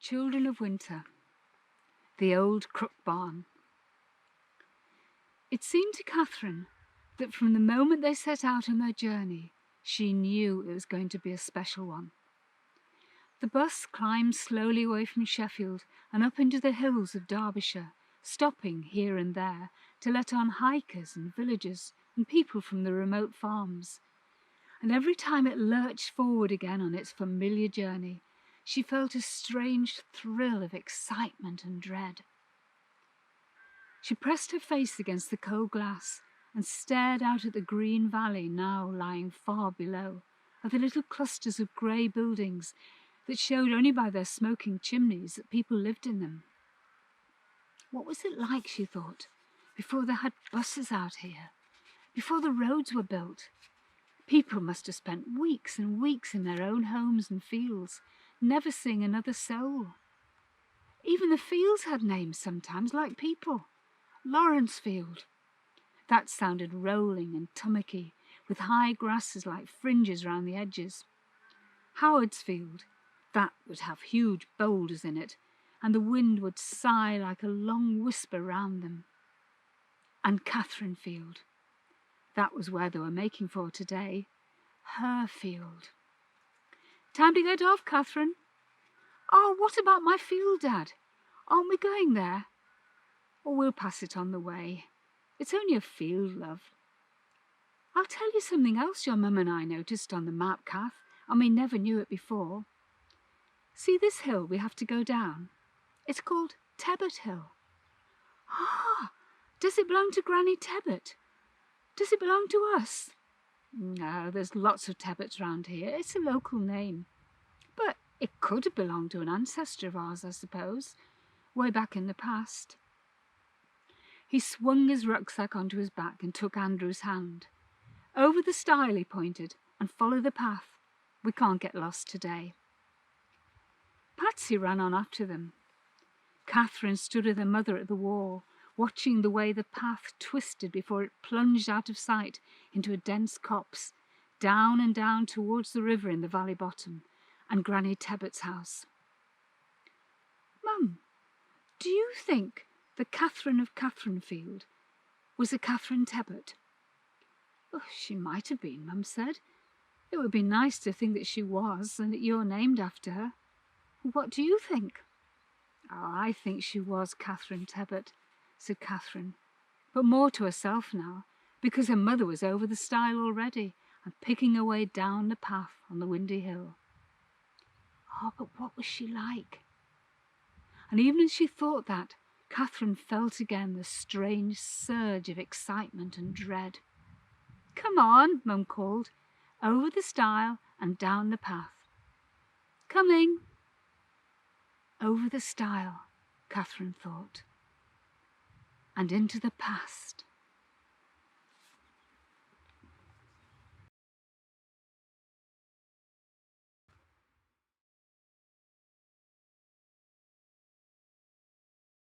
Children of Winter, the old crook barn. It seemed to Catherine that from the moment they set out on their journey, she knew it was going to be a special one. The bus climbed slowly away from Sheffield and up into the hills of Derbyshire, stopping here and there to let on hikers and villagers and people from the remote farms. And every time it lurched forward again on its familiar journey, she felt a strange thrill of excitement and dread. She pressed her face against the cold glass and stared out at the green valley now lying far below, at the little clusters of grey buildings that showed only by their smoking chimneys that people lived in them. What was it like, she thought, before they had buses out here, before the roads were built? People must have spent weeks and weeks in their own homes and fields, never seeing another soul. Even the fields had names sometimes, like people. Lawrence Field. That sounded rolling and tummocky, with high grasses like fringes round the edges. Howard's Field. That would have huge boulders in it, and the wind would sigh like a long whisper round them. And Catherine Field. That was where they were making for today. Her field. Time to get off, Catherine. Oh, what about my field, Dad? Aren't we going there? Oh, we'll pass it on the way. It's only a field, love. I'll tell you something else your mum and I noticed on the map, Kath, and we never knew it before. See this hill we have to go down? It's called Tebbet Hill. Ah, does it belong to Granny Tebbet? Does it belong to us? No, there's lots of Tebbets round here. It's a local name. But it could have belonged to an ancestor of ours, I suppose, way back in the past. He swung his rucksack onto his back and took Andrew's hand. Over the stile, he pointed, and follow the path. We can't get lost today. Patsy ran on after them. Catherine stood with her mother at the wall, watching the way the path twisted before it plunged out of sight into a dense copse, down and down towards the river in the valley bottom, and Granny Tebbet's house. Mum, do you think the Catherine of Catherinefield was a Catherine Tebbet? Oh, she might have been, Mum said. It would be nice to think that she was, and that you're named after her. What do you think? Oh, I think she was Catherine Tebbet, said Catherine, but more to herself now, because her mother was over the stile already and picking her way down the path on the windy hill. Oh, but what was she like? And even as she thought that, Catherine felt again the strange surge of excitement and dread. Come on, Mum called, over the stile and down the path. Coming. Over the stile, Catherine thought, and into the past.